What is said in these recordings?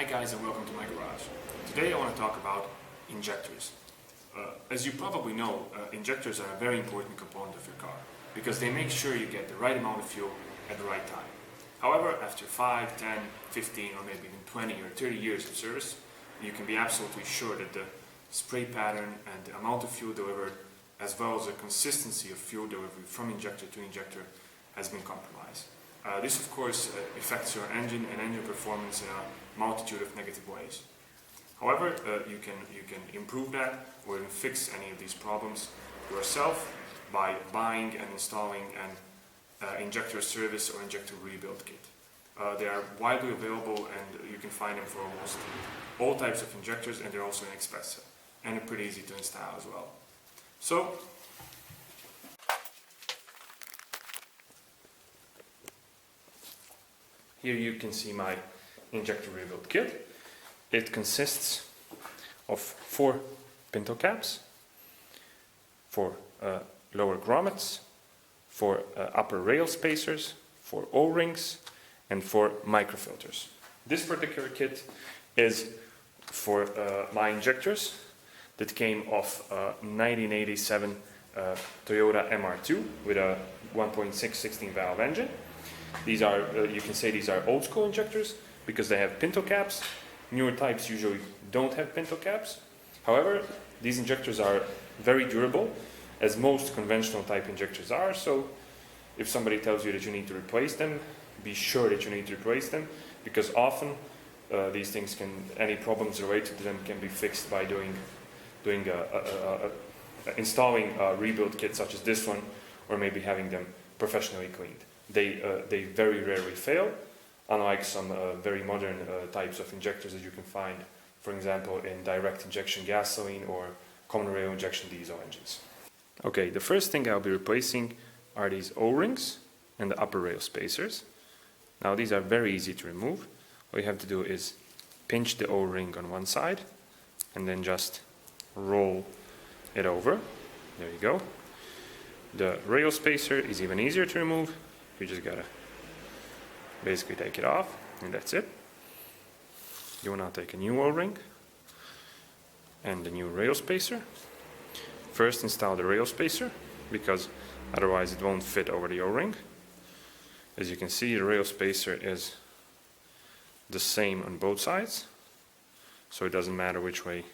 Hi guys and welcome to my garage. Today I want to talk about injectors. As you probably know, injectors are a very important component of your car because they make sure you get the right amount of fuel at the right time. However, after 5, 10, 15 or maybe even 20 or 30 years of service, you can be absolutely sure that the spray pattern and the amount of fuel delivered as well as the consistency of fuel delivery from injector to injector has been compromised. This of course affects your engine and engine performance in a multitude of negative ways. However, you can improve that or even fix any of these problems yourself by buying and installing an injector service or injector rebuild kit. They are widely available and you can find them for almost all types of injectors, and they're also inexpensive and they're pretty easy to install as well. So, here you can see my injector rebuild kit. It consists of 4 Pinto caps, 4 lower grommets, 4 upper rail spacers, 4 O-rings, and 4 microfilters. This particular kit is for my injectors that came off 1987 Toyota MR2 with a 1.6 16 valve engine. These are, you can say these are old school injectors because they have Pinto caps. Newer types usually don't have Pinto caps. However, these injectors are very durable, as most conventional type injectors are, so if somebody tells you that you need to replace them, be sure that you need to replace them, because often these things any problems related to them can be fixed by installing a rebuild kit such as this one, or maybe having them professionally cleaned. They very rarely fail, unlike some very modern types of injectors that you can find, for example, in direct injection gasoline or common rail injection diesel engines. Okay, the first thing I'll be replacing are these O-rings and the upper rail spacers. Now these are very easy to remove. All you have to do is pinch the O-ring on one side and then just roll it over. There you go. The rail spacer is even easier to remove. You just gotta basically take it off, and that's it. You will now take a new O-ring and the new rail spacer. First install the rail spacer, because otherwise it won't fit over the O-ring. As you can see, the rail spacer is the same on both sides, so it doesn't matter which way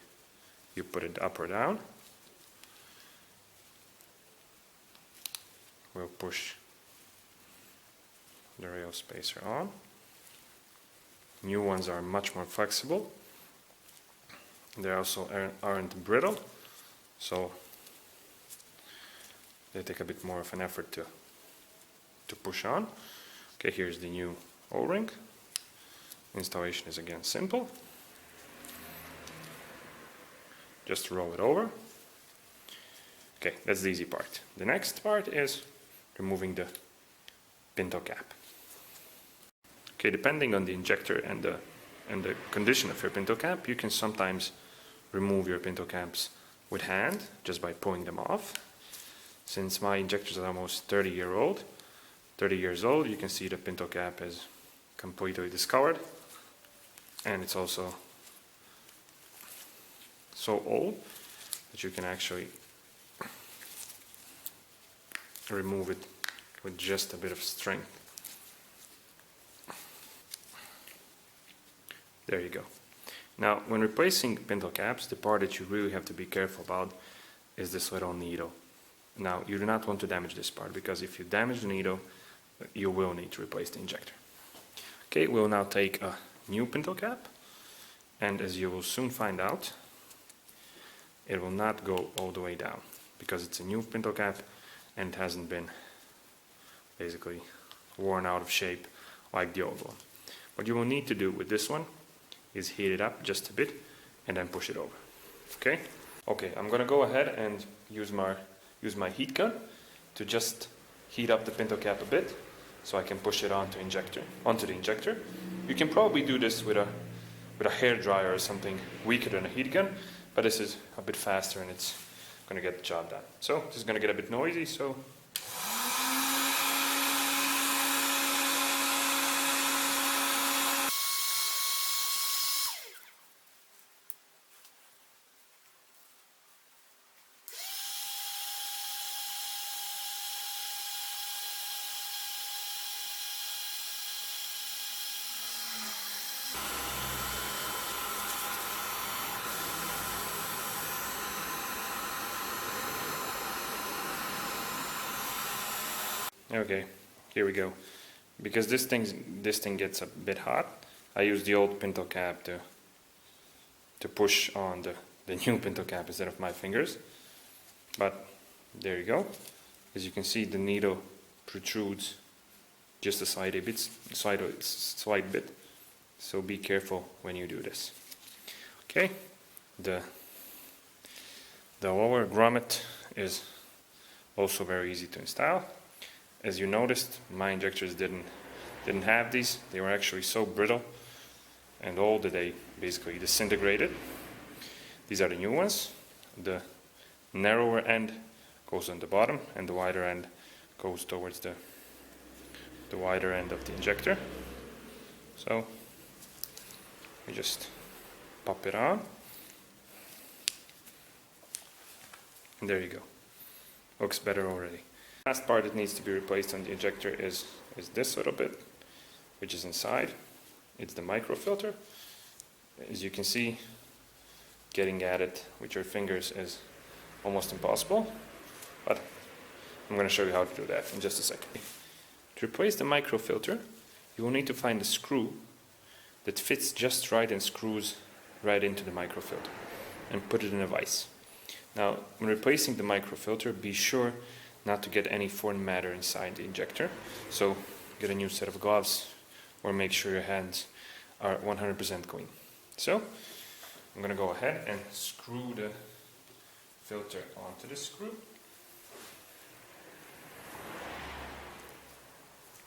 you put it, up or down. We'll push the rail spacer on. New ones are much more flexible. They also aren't brittle, so they take a bit more of an effort to push on. Okay, here's the new O-ring. Installation is again simple. Just roll it over. Okay, that's the easy part. The next part is removing the Pinto cap. Okay, depending on the injector and the condition of your Pinto cap, you can sometimes remove your Pinto caps with hand just by pulling them off. Since my injectors are almost 30 years old, you can see the Pinto cap is completely discolored, and it's also so old that you can actually remove it with just a bit of strength. There you go. Now, when replacing Pinto caps, the part that you really have to be careful about is this little needle. Now, you do not want to damage this part, because if you damage the needle, you will need to replace the injector. Okay, we'll now take a new Pinto cap, and as you will soon find out, it will not go all the way down, because it's a new Pinto cap and it hasn't been basically worn out of shape like the old one. What you will need to do with this one is heat it up just a bit and then push it over. Okay? Okay, I'm gonna go ahead and use my heat gun to just heat up the Pinto cap a bit so I can push it onto the injector. You can probably do this with a hair dryer or something weaker than a heat gun, but this is a bit faster and it's gonna get the job done. So this is gonna get a bit noisy, so Okay, here we go. Because this thing gets a bit hot, I use the old Pinto cap to push on the new Pinto cap instead of my fingers. But there you go. As you can see, the needle protrudes just a slight bit. So be careful when you do this. Okay, the lower grommet is also very easy to install. As you noticed, my injectors didn't have these. They were actually so brittle and old that they basically disintegrated. These are the new ones. The narrower end goes on the bottom and the wider end goes towards the wider end of the injector. So we just pop it on, and there you go. Looks better already. Last part that needs to be replaced on the injector is this little bit, which is inside. It's the microfilter. As you can see, getting at it with your fingers is almost impossible, but I'm going to show you how to do that in just a second. To replace the microfilter, you will need to find a screw that fits just right and screws right into the microfilter and put it in a vise. Now, when replacing the microfilter, be sure not to get any foreign matter inside the injector. So get a new set of gloves or make sure your hands are 100% clean. So I'm going to go ahead and screw the filter onto the screw.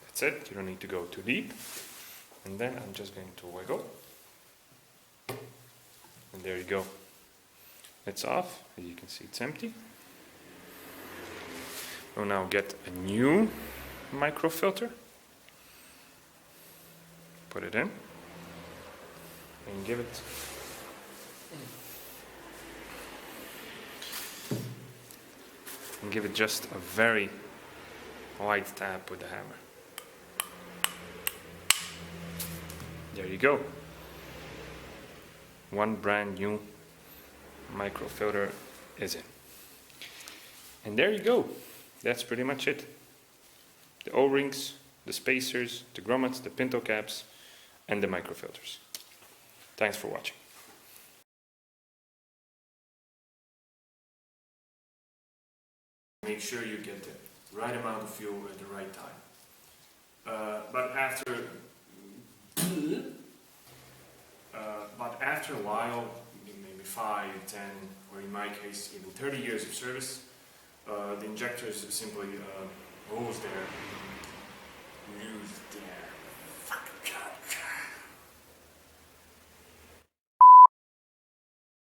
That's it, you don't need to go too deep. And then I'm just going to wiggle. And there you go. It's off. As you can see, it's empty. We'll now get a new microfilter. Put it in. And give it just a very light tap with the hammer. There you go. One brand new microfilter is in. And there you go. That's pretty much it. The O-rings, the spacers, the grommets, the Pinto caps, and the microfilters. Thanks for watching. Make sure you get the right amount of fuel at the right time. But after a while, maybe 5, 10, or in my case even 30 years of service, the injectors simply lose